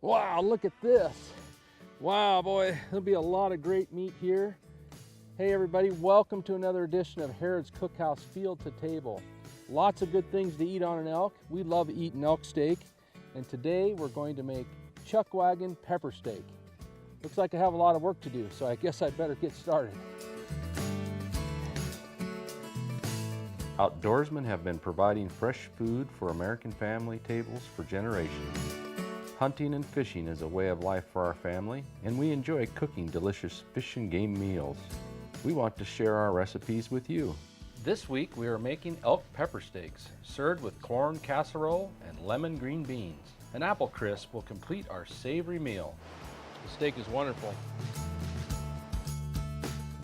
Wow, look at this. Wow, boy, there'll be a lot of great meat here. Hey everybody, welcome to another edition of Harrod's Cookhouse Field to Table. Lots of good things to eat on an elk. We love eating elk steak. And today we're going to make chuck wagon pepper steak. Looks like I have a lot of work to do, so I guess I'd better get started. Outdoorsmen have been providing fresh food for American family tables for generations. Hunting and fishing is a way of life for our family, and we enjoy cooking delicious fish and game meals. We want to share our recipes with you. This week we are making elk pepper steaks, served with corn casserole and lemon green beans. An apple crisp will complete our savory meal. The steak is wonderful.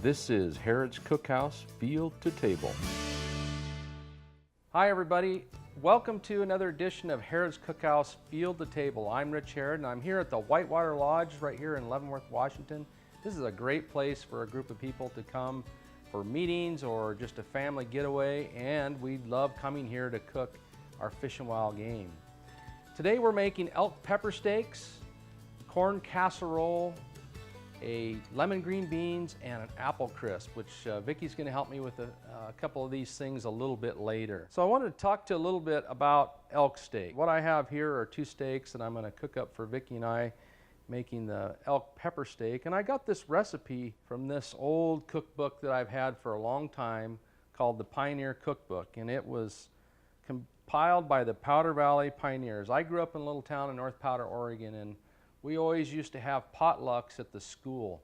This is Harrod's Cookhouse Field to Table. Hi everybody, welcome to another edition of Harrod's Cookhouse Field to Table. I'm Rich Harrod and I'm here at the Whitewater Lodge right here in Leavenworth, Washington. This is a great place for a group of people to come for meetings or just a family getaway, and we love coming here to cook our Fish and Wild game. Today we're making elk pepper steaks, corn casserole, a lemon green beans, and an apple crisp, which Vicky's going to help me with a couple of these things a little bit later. So I wanted to talk to you a little bit about elk steak. What I have here are two steaks that I'm going to cook up for Vicky and I, making the elk pepper steak. And I got this recipe from this old cookbook that I've had for a long time called the Pioneer Cookbook, and it was compiled by the Powder Valley Pioneers. I grew up in a little town in North Powder, Oregon, and we always used to have potlucks at the school,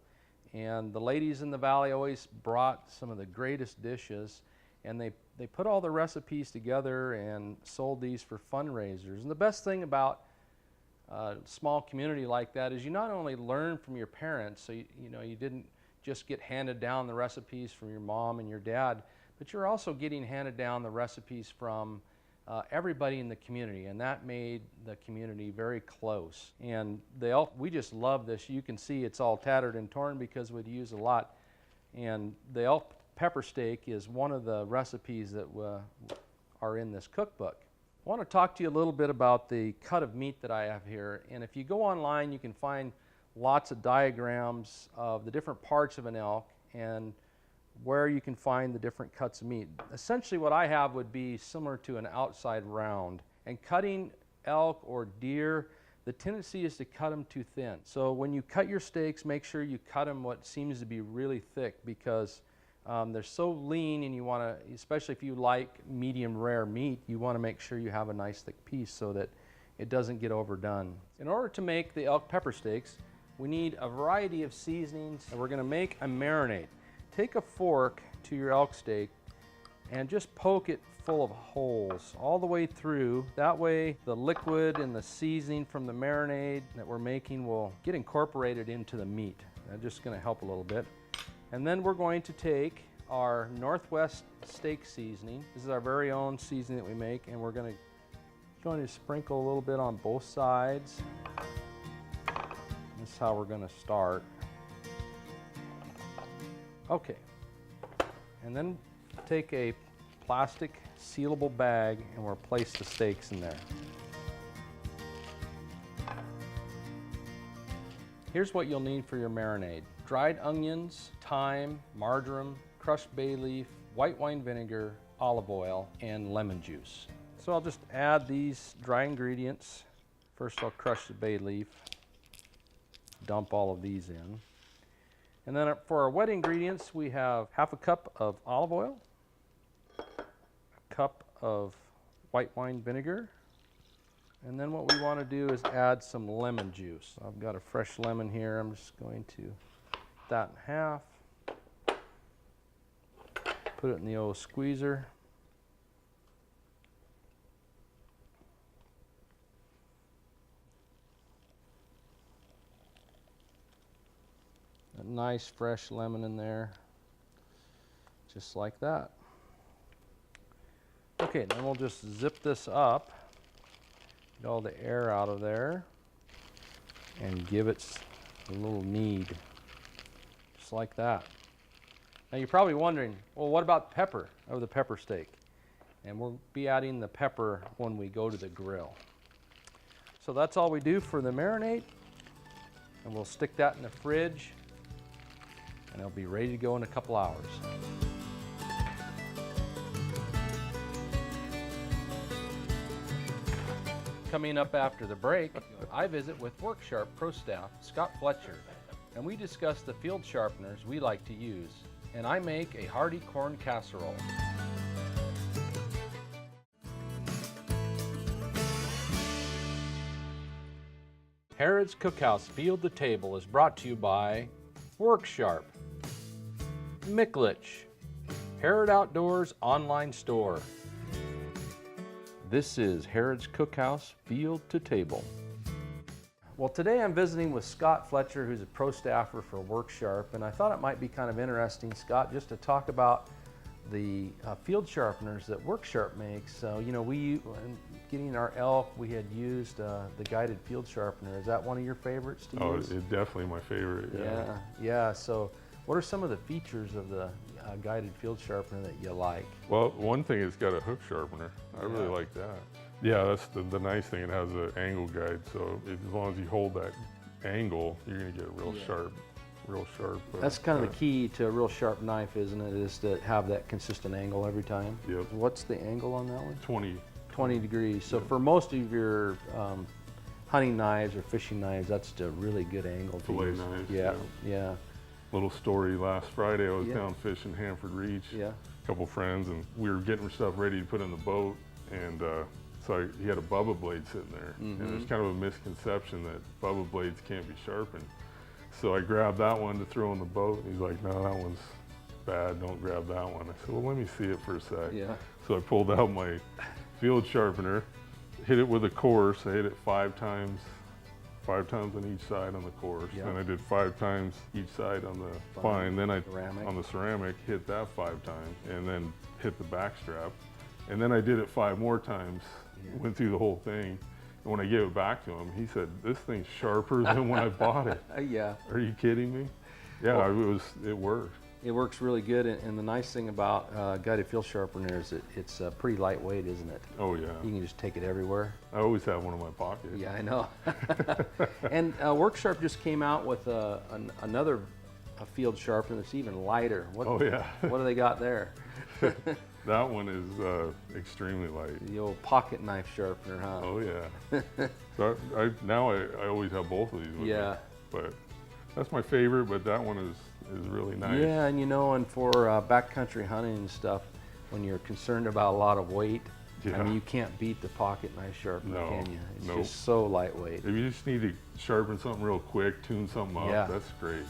and the ladies in the valley always brought some of the greatest dishes, and they put all the recipes together and sold these for fundraisers. And the best thing about a small community like that is you not only learn from your parents, so you didn't just get handed down the recipes from your mom and your dad, but you're also getting handed down the recipes from everybody in the community, and that made the community very close. And we just love this. You can see it's all tattered and torn because we'd use a lot. And the elk pepper steak is one of the recipes that are in this cookbook. I want to talk to you a little bit about the cut of meat that I have here. And if you go online, you can find lots of diagrams of the different parts of an elk and where you can find the different cuts of meat. Essentially what I have would be similar to an outside round. And cutting elk or deer, the tendency is to cut them too thin. So when you cut your steaks, make sure you cut them what seems to be really thick, because they're so lean, and you want to, especially if you like medium rare meat, you want to make sure you have a nice thick piece so that it doesn't get overdone. In order to make the elk pepper steaks, we need a variety of seasonings, and we're going to make a marinade. Take a fork to your elk steak and just poke it full of holes all the way through. That way the liquid and the seasoning from the marinade that we're making will get incorporated into the meat. That's just going to help a little bit. And then we're going to take our Northwest steak seasoning. This is our very own seasoning that we make, and we're going to sprinkle a little bit on both sides. This is how we're going to start. Okay, and then take a plastic sealable bag and we'll place the steaks in there. Here's what you'll need for your marinade: dried onions, thyme, marjoram, crushed bay leaf, white wine vinegar, olive oil, and lemon juice. So I'll just add these dry ingredients. First I'll crush the bay leaf, dump all of these in. And then for our wet ingredients, we have half a cup of olive oil, a cup of white wine vinegar, and then what we want to do is add some lemon juice. I've got a fresh lemon here. I'm just going to cut that in half, put it in the old squeezer. A nice fresh lemon in there, just like that. Okay, then we'll just zip this up, get all the air out of there, and give it a little knead, just like that. Now you're probably wondering, well, what about pepper of the pepper steak? And we'll be adding the pepper when we go to the grill. So that's all we do for the marinade. And we'll stick that in the fridge and it'll be ready to go in a couple hours. Coming up after the break, I visit with Work Sharp Pro Staff Scott Fletcher, and we discuss the field sharpeners we like to use, and I make a hearty corn casserole. Harrod's Cookhouse Field to Table is brought to you by Work Sharp, Micklich, Harrod Outdoors online store. This is Harrod's Cookhouse Field to Table. Well, today I'm visiting with Scott Fletcher, who's a pro staffer for Work Sharp, and I thought it might be kind of interesting, Scott, just to talk about the field sharpeners that Work Sharp makes. So, you know, when getting our elk, we had used the guided field sharpener. Is that one of your favorites to use? Oh, it's definitely my favorite. Yeah. So, what are some of the features of the guided field sharpener that you like? Well, one thing, it's got a hook sharpener. I really like that. Yeah, that's the nice thing. It has an angle guide, so as long as you hold that angle, you're going to get real sharp. That's kind of the key to a real sharp knife, isn't it? Is to have that consistent angle every time. Yep. What's the angle on that one? 20 degrees. So for most of your hunting knives or fishing knives, that's a really good angle to fillet use. knives. Yeah. Little story, last Friday I was down fishing Hanford Reach. Yeah. A couple friends, and we were getting stuff ready to put in the boat, and so he had a Bubba blade sitting there. And there's kind of a misconception that Bubba blades can't be sharpened. So I grabbed that one to throw in the boat, and he's like, no, that one's bad, don't grab that one. I said, well, let me see it for a sec. Yeah. So I pulled out my field sharpener, hit it with a course. I hit it 5 times on each side on the course. Yeah. Then I did 5 times each side on the fine. Then on the ceramic, hit that 5 times, and then hit the back strap. And then I did it 5 more times, went through the whole thing. And when I gave it back to him, he said, this thing's sharper than when I bought it. Yeah. Are you kidding me? Yeah, well, it worked. It works really good, and the nice thing about guided field sharpener is that it's pretty lightweight, isn't it? Oh yeah. You can just take it everywhere. I always have one in my pocket. Yeah, I know. And Work Sharp just came out with another field sharpener that's even lighter. Oh yeah. What do they got there? That one is extremely light. The old pocket knife sharpener, huh? Oh yeah. So now I always have both of these with me. But that's my favorite, but that one is really nice. Yeah, and and for backcountry hunting and stuff, when you're concerned about a lot of weight, I mean, you can't beat the pocket knife sharpener, can you? It's just so lightweight. If you just need to sharpen something real quick, tune something up, that's great.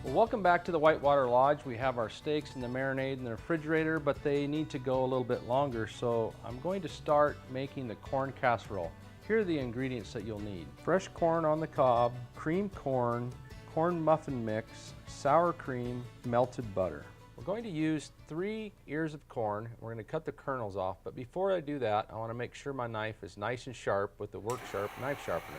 Welcome back to the Whitewater Lodge. We have our steaks and the marinade in the refrigerator, but they need to go a little bit longer, so I'm going to start making the corn casserole. Here are the ingredients that you'll need. Fresh corn on the cob, creamed corn, corn muffin mix, sour cream, melted butter. We're going to use 3 ears of corn. We're going to cut the kernels off, but before I do that, I want to make sure my knife is nice and sharp with the Work Sharp knife sharpener.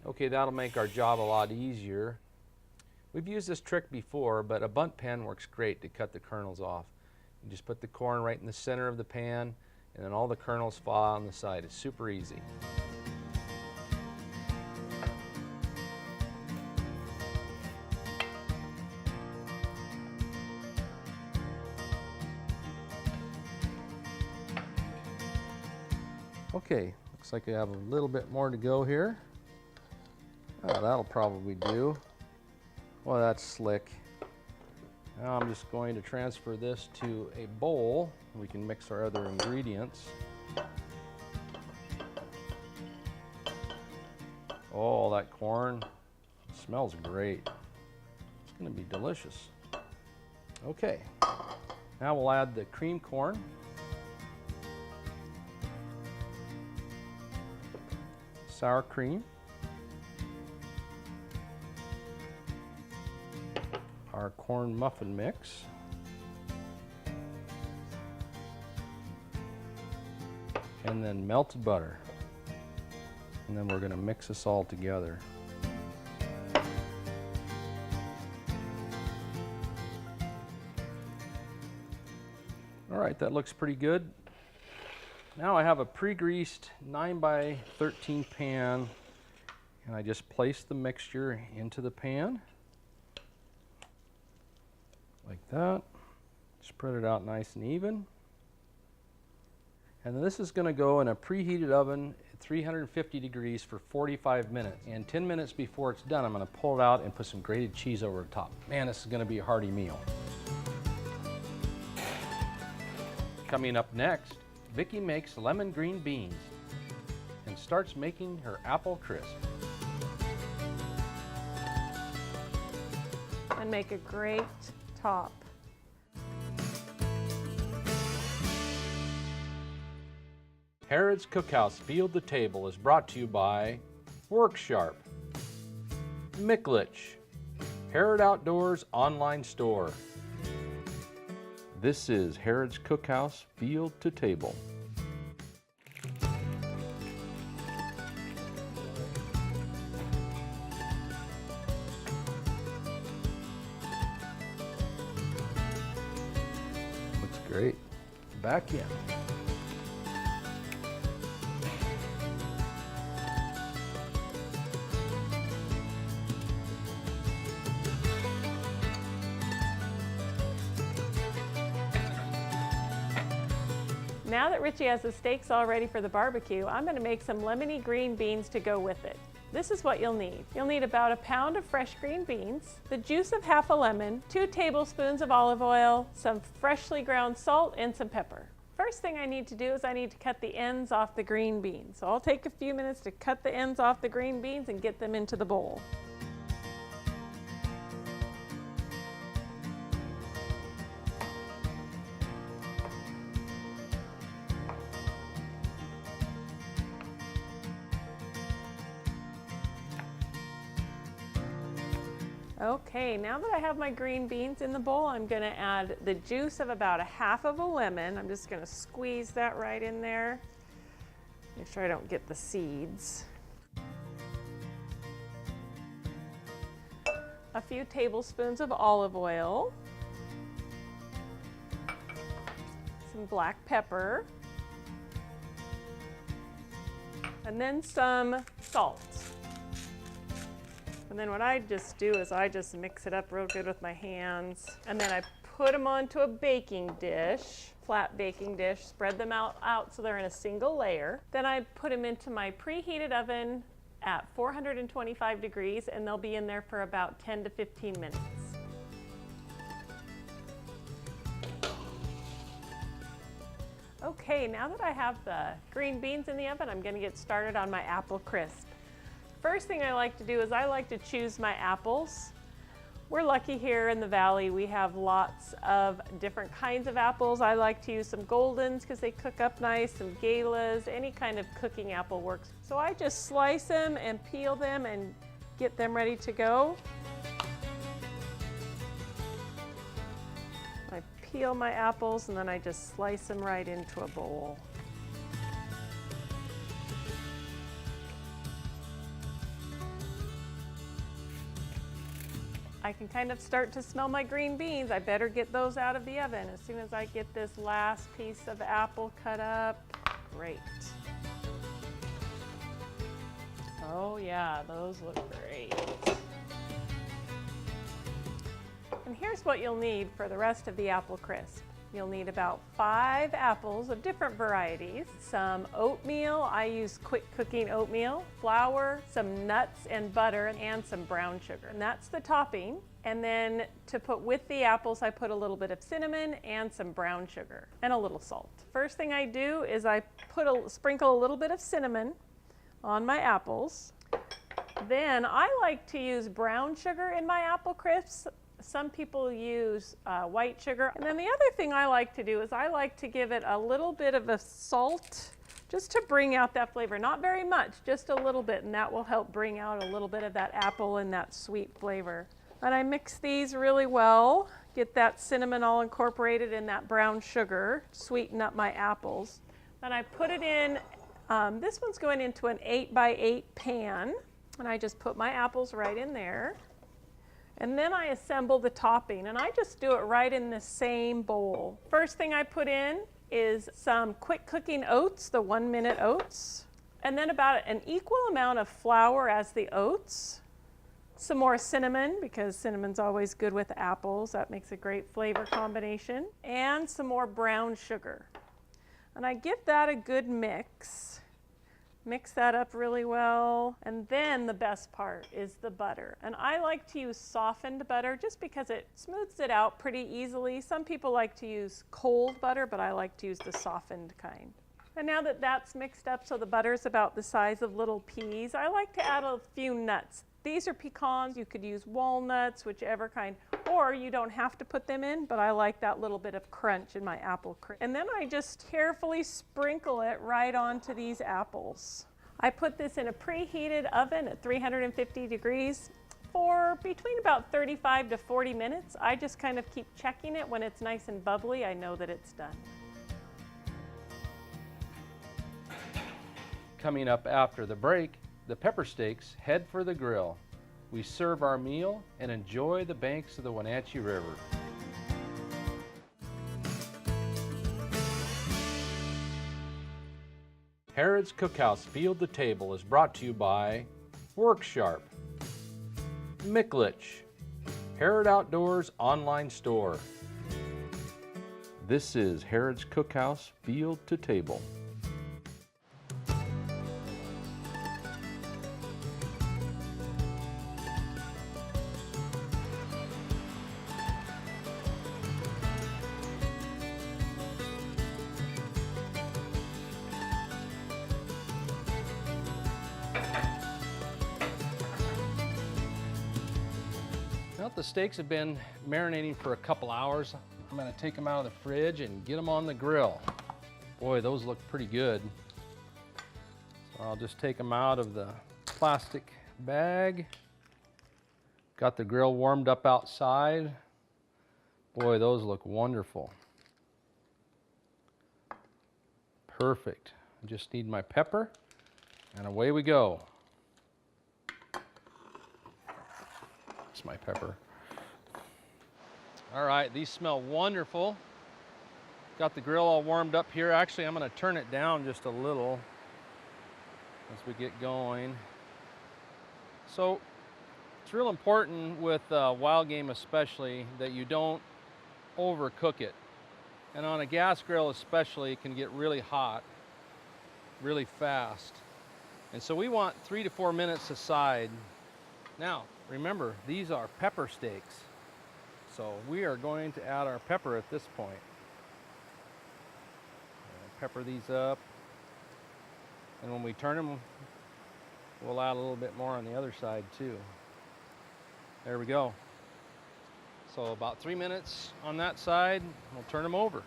Okay, that'll make our job a lot easier. We've used this trick before, but a bunt pen works great to cut the kernels off. You just put the corn right in the center of the pan, and then all the kernels fall on the side. It's super easy. Okay, looks like I have a little bit more to go here. Oh, that'll probably do. Well, that's slick. Now I'm just going to transfer this to a bowl. We can mix our other ingredients. Oh, that corn smells great. It's going to be delicious. Okay, now we'll add the creamed corn. Sour cream. Our corn muffin mix, and then melted butter. And then we're going to mix this all together. All right, that looks pretty good. Now I have a pre-greased 9x13 pan, and I just place the mixture into the pan like that. Spread it out nice and even. And then this is going to go in a preheated oven at 350 degrees for 45 minutes. And 10 minutes before it's done, I'm going to pull it out and put some grated cheese over the top. Man, this is going to be a hearty meal. Coming up next, Vicki makes lemon green beans and starts making her apple crisp. And make a great top. Harrod's Cookhouse Field to Table is brought to you by Worksharp, Micklich, Harrod Outdoors online store. This is Harrod's Cookhouse Field to Table. Looks great. Back in. Now that Richie has the steaks all ready for the barbecue, I'm going to make some lemony green beans to go with it. This is what you'll need. You'll need about a pound of fresh green beans, the juice of half a lemon, 2 tablespoons of olive oil, some freshly ground salt, and some pepper. First thing I need to do is I need to cut the ends off the green beans. So I'll take a few minutes to cut the ends off the green beans and get them into the bowl. Okay, now that I have my green beans in the bowl, I'm going to add the juice of about a half of a lemon. I'm just going to squeeze that right in there. Make sure I don't get the seeds. A few tablespoons of olive oil. Some black pepper. And then some salt. And then what I just do is I just mix it up real good with my hands. And then I put them onto a baking dish, flat baking dish, spread them out so they're in a single layer. Then I put them into my preheated oven at 425 degrees, and they'll be in there for about 10 to 15 minutes. Okay, now that I have the green beans in the oven, I'm going to get started on my apple crisp. First thing I like to do is I like to choose my apples. We're lucky here in the valley. We have lots of different kinds of apples. I like to use some Goldens because they cook up nice, some Galas, any kind of cooking apple works. So I just slice them and peel them and get them ready to go. I peel my apples and then I just slice them right into a bowl. I can kind of start to smell my green beans. I better get those out of the oven as soon as I get this last piece of apple cut up. Great. Oh yeah, those look great. And here's what you'll need for the rest of the apple crisp. You'll need about 5 apples of different varieties, some oatmeal, I use quick cooking oatmeal, flour, some nuts and butter, and some brown sugar. And that's the topping. And then to put with the apples, I put a little bit of cinnamon and some brown sugar and a little salt. First thing I do is I sprinkle a little bit of cinnamon on my apples. Then I like to use brown sugar in my apple crisps. Some people use white sugar. And then the other thing I like to do is I like to give it a little bit of a salt just to bring out that flavor. Not very much, just a little bit, and that will help bring out a little bit of that apple and that sweet flavor. And I mix these really well, get that cinnamon all incorporated in that brown sugar, sweeten up my apples. And I put it in, this one's going into an 8x8 pan. And I just put my apples right in there. And then I assemble the topping, and I just do it right in the same bowl. First thing I put in is some quick cooking oats, the 1-minute oats. And then about an equal amount of flour as the oats. Some more cinnamon, because cinnamon's always good with apples. That makes a great flavor combination. And some more brown sugar. And I give that a good mix. Mix that up really well. And then the best part is the butter. And I like to use softened butter just because it smooths it out pretty easily. Some people like to use cold butter, but I like to use the softened kind. And now that that's mixed up so the butter's about the size of little peas, I like to add a few nuts. These are pecans. You could use walnuts, whichever kind, or you don't have to put them in, but I like that little bit of crunch in my apple crisp. And then I just carefully sprinkle it right onto these apples. I put this in a preheated oven at 350 degrees for between about 35 to 40 minutes. I just kind of keep checking it. When it's nice and bubbly, I know that it's done. Coming up after the break, the pepper steaks head for the grill. We serve our meal and enjoy the banks of the Wenatchee River. Harrod's Cookhouse Field to Table is brought to you by Worksharp, Micklich, Harrod Outdoors online store. This is Harrod's Cookhouse Field to Table. Well, the steaks have been marinating for a couple hours. I'm going to take them out of the fridge and get them on the grill. Boy, those look pretty good. So I'll just take them out of the plastic bag. Got the grill warmed up outside. Boy, those look wonderful. Perfect. I just need my pepper, and away we go. That's my pepper. All right, these smell wonderful. Got the grill all warmed up here. Actually, I'm going to turn it down just a little as we get going. So it's real important with wild game especially that you don't overcook it. And on a gas grill especially, it can get really hot, really fast. And so we want 3 to 4 minutes aside. Now, remember, these are pepper steaks. So we are going to add our pepper at this point. Pepper these up. And when we turn them, we'll add a little bit more on the other side too. There we go. So about 3 minutes on that side, we'll turn them over.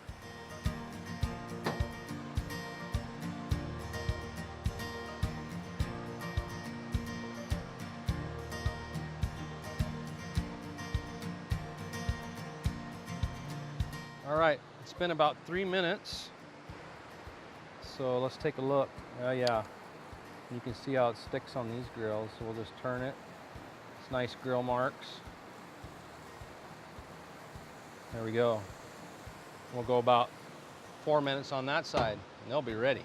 All right, it's been about 3 minutes. So let's take a look. Oh yeah, you can see how it sticks on these grills. So we'll just turn it. It's nice grill marks. There we go. We'll go about 4 minutes on that side and they'll be ready.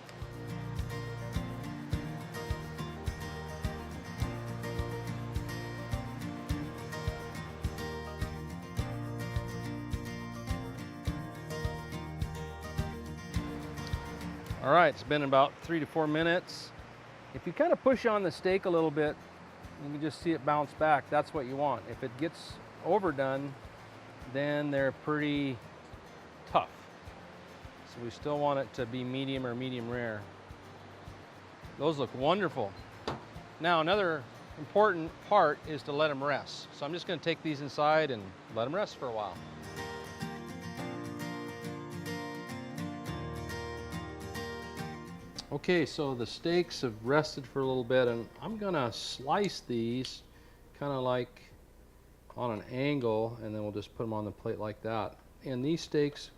All right, it's been about 3 to 4 minutes. If you kind of push on the steak a little bit, you can just see it bounce back. That's what you want. If it gets overdone, then they're pretty tough. So we still want it to be medium or medium rare. Those look wonderful. Now, another important part is to let them rest. So I'm just going to take these inside and let them rest for a while. Okay, so the steaks have rested for a little bit, and I'm gonna slice these kind of like on an angle, and then we'll just put them on the plate like that. And these steaks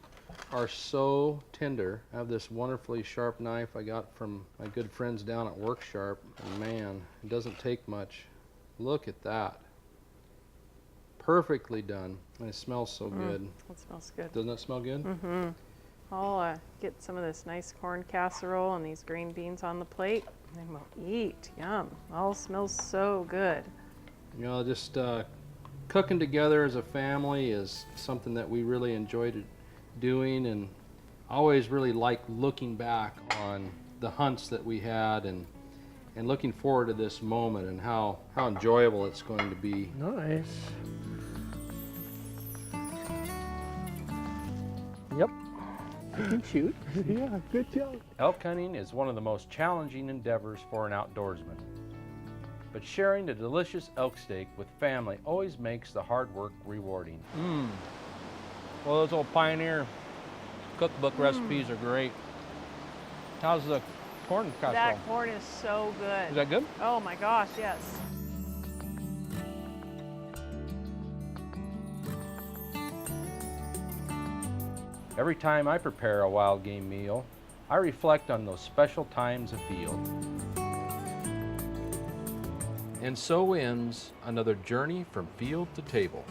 are so tender. I have this wonderfully sharp knife I got from my good friends down at Work Sharp, and man, it doesn't take much. Look at that. Perfectly done, and it smells so good. That smells good. Doesn't that smell good? Mm-hmm. I'll get some of this nice corn casserole and these green beans on the plate, and then we'll eat. Yum. All smells so good. You know, just cooking together as a family is something that we really enjoyed doing, and always really like looking back on the hunts that we had and looking forward to this moment and how enjoyable it's going to be. Nice. Yep. You can shoot. Yeah, good job. Elk hunting is one of the most challenging endeavors for an outdoorsman. But sharing a delicious elk steak with family always makes the hard work rewarding. Well, those old Pioneer cookbook recipes are great. How's the corn casserole? That corn is so good. Is that good? Oh my gosh, yes. Every time I prepare a wild game meal, I reflect on those special times afield. And so ends another journey from field to table.